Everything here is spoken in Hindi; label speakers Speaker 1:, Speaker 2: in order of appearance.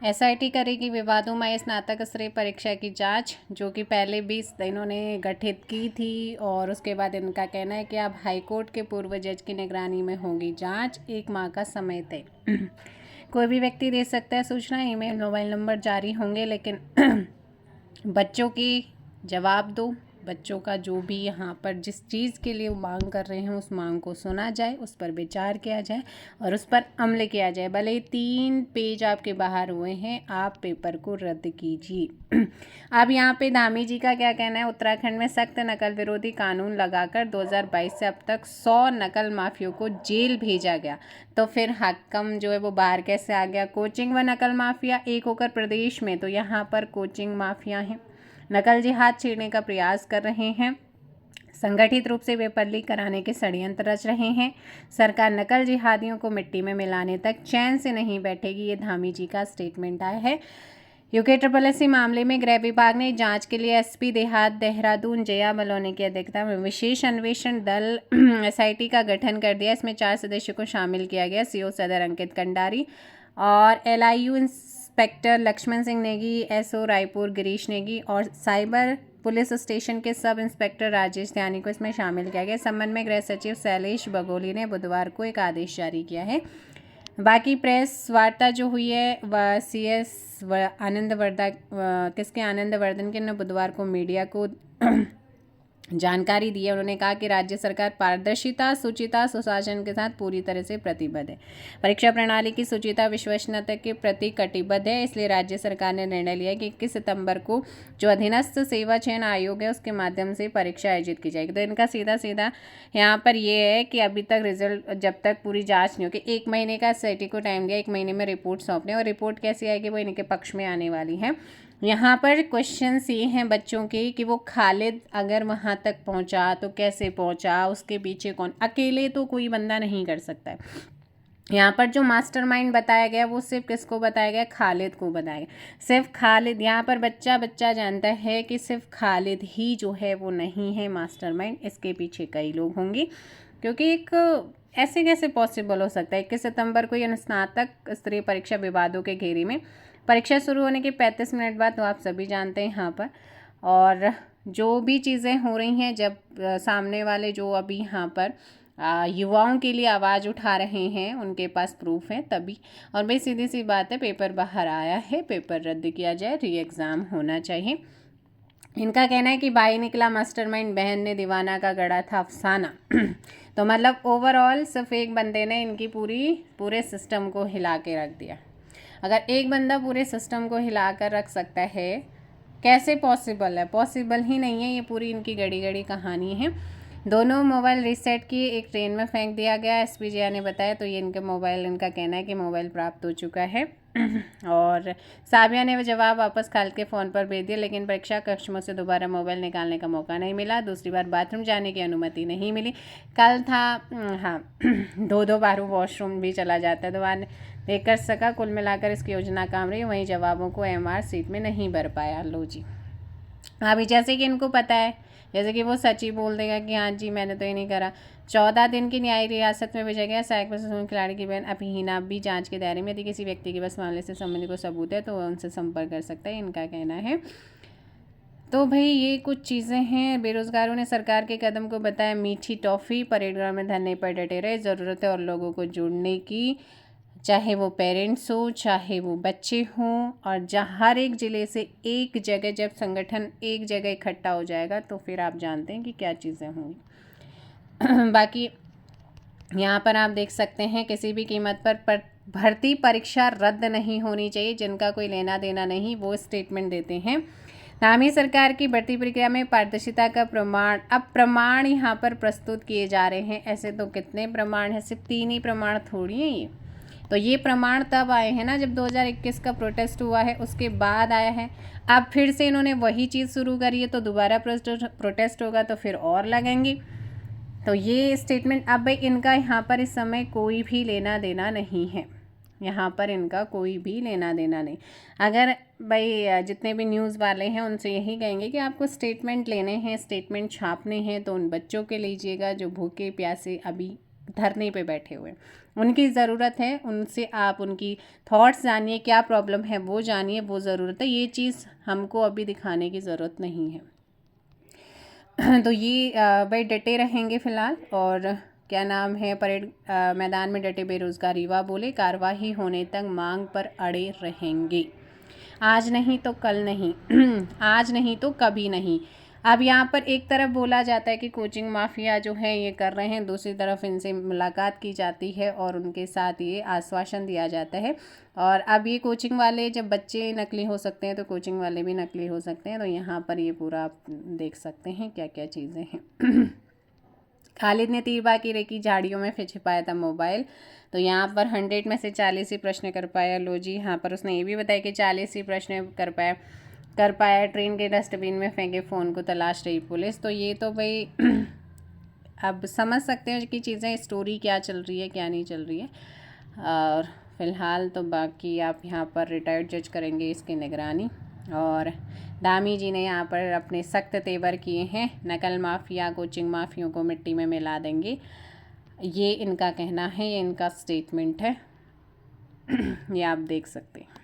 Speaker 1: एसआईटी करेगी विवादोमय स्नातक स्तरीय परीक्षा की जांच, जो कि पहले भी इन्होंने गठित की थी। और उसके बाद इनका कहना है कि अब हाईकोर्ट के पूर्व जज की निगरानी में होगी जांच, 1 माह का समय तय। कोई भी व्यक्ति दे सकता है सूचना, ईमेल मोबाइल नंबर जारी होंगे, लेकिन बच्चों की जवाब दो, बच्चों का जो भी यहाँ पर जिस चीज़ के लिए वो मांग कर रहे हैं उस मांग को सुना जाए, उस पर विचार किया जाए और उस पर अमल किया जाए। भले ही 3 पेज आपके बाहर हुए हैं, आप पेपर को रद्द कीजिए। अब यहाँ पे धामी जी का क्या कहना है। उत्तराखंड में सख्त नकल विरोधी कानून लगाकर 2022 से अब तक 100 नकल माफियों को जेल भेजा गया, तो फिर हक्कम जो है वो बाहर कैसे आ गया। कोचिंग व नकल माफिया एक होकर प्रदेश में, तो यहाँ पर कोचिंग माफिया हैं, नकल जिहाद छेड़ने का प्रयास कर रहे हैं, संगठित रूप से वेपरली कराने के षड्यंत्र रच रहे हैं। सरकार नकल जिहादियों को मिट्टी में मिलाने तक चैन से नहीं बैठेगी, ये धामी जी का स्टेटमेंट आया है। यूके मामले में गृह विभाग ने जांच के लिए एसपी देहात देहरादून जया बलौनी की अध्यक्षता में विशेष अन्वेषण दल एसआईटी का गठन कर दिया। इसमें 4 सदस्यों को शामिल किया गया। सीओ सदर अंकित कंडारी और LIU inspector Laxman Singh Negi, SO Raipur Girish Negi और साइबर पुलिस स्टेशन के सब इंस्पेक्टर राजेश ध्यानी को इसमें शामिल किया गया। संबंध में गृह सचिव शैलेश बगोली ने बुधवार को एक आदेश जारी किया है। बाकी प्रेस वार्ता जो हुई है वह सीएस आनंदवर्धन के ने बुधवार को मीडिया को जानकारी दी है। उन्होंने कहा कि राज्य सरकार पारदर्शिता, शुचिता, सुशासन के साथ पूरी तरह से प्रतिबद्ध है। परीक्षा प्रणाली की शुचिता, विश्वसनीयता के प्रति कटिबद्ध है। इसलिए राज्य सरकार ने निर्णय लिया कि 21 सितंबर को जो अधीनस्थ सेवा चयन आयोग है उसके माध्यम से परीक्षा आयोजित की जाएगी। तो इनका सीधा यहाँ पर ये है कि अभी तक रिजल्ट जब तक पूरी जाँच नहीं होगी, 1 महीने का एसआईटी को टाइम दिया, 1 महीने में रिपोर्ट सौंपने, और रिपोर्ट कैसी आएगी वो इनके पक्ष में आने वाली है। यहाँ पर क्वेश्चंस ये हैं बच्चों के कि वो खालिद अगर वहाँ तक पहुँचा तो कैसे पहुँचा, उसके पीछे कौन, अकेले तो कोई बंदा नहीं कर सकता है। यहाँ पर जो मास्टरमाइंड बताया गया वो सिर्फ किसको बताया गया, खालिद को बताया गया। सिर्फ खालिद, यहाँ पर बच्चा जानता है कि सिर्फ खालिद ही जो है वो नहीं है मास्टरमाइंड, इसके पीछे कई लोग होंगे। क्योंकि एक ऐसे कैसे पॉसिबल हो सकता है 21 सितंबर को यह स्नातक स्तरीय परीक्षा विवादों के घेरे में, परीक्षा शुरू होने के 35 मिनट बाद, तो आप सभी जानते हैं यहाँ पर, और जो भी चीज़ें हो रही हैं, जब सामने वाले जो अभी यहाँ पर युवाओं के लिए आवाज़ उठा रहे हैं उनके पास प्रूफ है तभी। और भाई सीधी सी बात है, पेपर बाहर आया है, पेपर रद्द किया जाए, री एग्ज़ाम होना चाहिए। इनका कहना है कि भाई निकला मास्टरमाइंड, बहन ने दीवाना का गढ़ा था अफसाना। तो मतलब ओवरऑल सिर्फ एक बंदे ने इनकी पूरे सिस्टम को हिला के रख दिया। अगर एक बंदा पूरे सिस्टम को हिला कर रख सकता है, कैसे पॉसिबल है? पॉसिबल ही नहीं है। ये पूरी इनकी गड़ी कहानी है। दोनों मोबाइल रीसेट की एक ट्रेन में फेंक दिया गया, एसपी जया ने बताया। तो ये इनके मोबाइल, इनका कहना है कि मोबाइल प्राप्त हो चुका है। और साबिया ने वो जवाब वापस खालिद के फ़ोन पर भेज दिया, लेकिन परीक्षा कक्ष में से दोबारा मोबाइल निकालने का मौका नहीं मिला। दूसरी बार बाथरूम जाने की अनुमति नहीं मिली। कल था हाँ 2 बार वॉशरूम भी चला जाता है, तो वहाँ देख कर सका। कुल मिलाकर इसकी योजना काम रही। वहीं जवाबों को एमआर सीट में नहीं भर पाया। लो जी, अभी जैसे कि इनको पता है, जैसे कि वो सच ही बोल देगा कि हाँ जी मैंने तो ये नहीं करा। 14 दिन की न्यायिक हिरासत में भेजा गया। सहायक प्रशासन खिलाड़ी की बहन अभिहीना भी जांच के दायरे में। यदि किसी व्यक्ति के पास मामले से संबंधित को सबूत है तो वह उनसे संपर्क कर सकता है, इनका कहना है। तो भाई ये कुछ चीज़ें हैं। बेरोजगारों ने सरकार के कदम को बताया मीठी टॉफ़ी। परेड ग्राउंड में धरने पर डटे रहे। ज़रूरत है और लोगों को जुड़ने की, चाहे वो पेरेंट्स हो, चाहे वो बच्चे हों, और जहाँ हर एक ज़िले से एक जगह, जब संगठन एक जगह इकट्ठा हो जाएगा तो फिर आप जानते हैं कि क्या चीज़ें होंगी। बाकी यहाँ पर आप देख सकते हैं, किसी भी कीमत पर भर्ती परीक्षा रद्द नहीं होनी चाहिए। जिनका कोई लेना देना नहीं, वो स्टेटमेंट देते हैं। नामी सरकार की भर्ती प्रक्रिया में पारदर्शिता का प्रमाण, अब प्रमाण यहाँ पर प्रस्तुत किए जा रहे हैं। ऐसे तो कितने प्रमाण हैं, सिर्फ 3 ही प्रमाण थोड़ी हैं ये। तो ये प्रमाण तब आए हैं ना जब 2021 का प्रोटेस्ट हुआ है, उसके बाद आया है। अब फिर से इन्होंने वही चीज़ शुरू करी है, तो दोबारा प्रोटेस्ट होगा तो फिर और लगेंगे। तो ये स्टेटमेंट, अब भाई इनका यहाँ पर इस समय कोई भी लेना देना नहीं है। यहाँ पर इनका कोई भी लेना देना नहीं। अगर भाई जितने भी न्यूज़ वाले हैं उनसे यही कहेंगे कि आपको स्टेटमेंट लेने हैं, स्टेटमेंट छापने हैं, तो उन बच्चों के लीजिएगा जो भूखे प्यासे अभी धरने पे बैठे हुए हैं। उनकी ज़रूरत है, उनसे आप उनकी थॉट्स जानिए, क्या प्रॉब्लम है वो जानिए, वो ज़रूरत है। ये चीज़ हमको अभी दिखाने की ज़रूरत नहीं है। तो ये भाई डटे रहेंगे फ़िलहाल। और क्या नाम है, परेड मैदान में डटे बेरोज़गार युवा बोले, कार्रवाई होने तक मांग पर अड़े रहेंगे। आज नहीं तो कल नहीं, आज नहीं तो कभी नहीं। अब यहाँ पर एक तरफ बोला जाता है कि कोचिंग माफिया जो है ये कर रहे हैं, दूसरी तरफ इनसे मुलाकात की जाती है और उनके साथ ये आश्वासन दिया जाता है। और अब ये कोचिंग वाले, जब बच्चे नकली हो सकते हैं तो कोचिंग वाले भी नकली हो सकते हैं। तो यहाँ पर ये पूरा आप देख सकते हैं क्या क्या चीज़ें हैं। खालिद ने तीर बाकी की झाड़ियों में फिर छिपाया था मोबाइल। तो यहाँ पर 100 में से 40 ही प्रश्न कर पाया। लो जी, यहाँ पर उसने ये भी बताया कि 40 ही प्रश्न कर पाया। ट्रेन के डस्टबिन में फेंके फ़ोन को तलाश रही पुलिस। तो ये तो भाई अब समझ सकते हैं कि चीज़ें, स्टोरी क्या चल रही है क्या नहीं चल रही है। और फिलहाल तो बाकी आप यहाँ पर रिटायर्ड जज करेंगे इसकी निगरानी। और दामी जी ने यहाँ पर अपने सख्त तेवर किए हैं, नकल माफिया कोचिंग माफियों को मिट्टी में मिला देंगे, ये इनका कहना है, ये इनका स्टेटमेंट है। ये आप देख सकते हैं।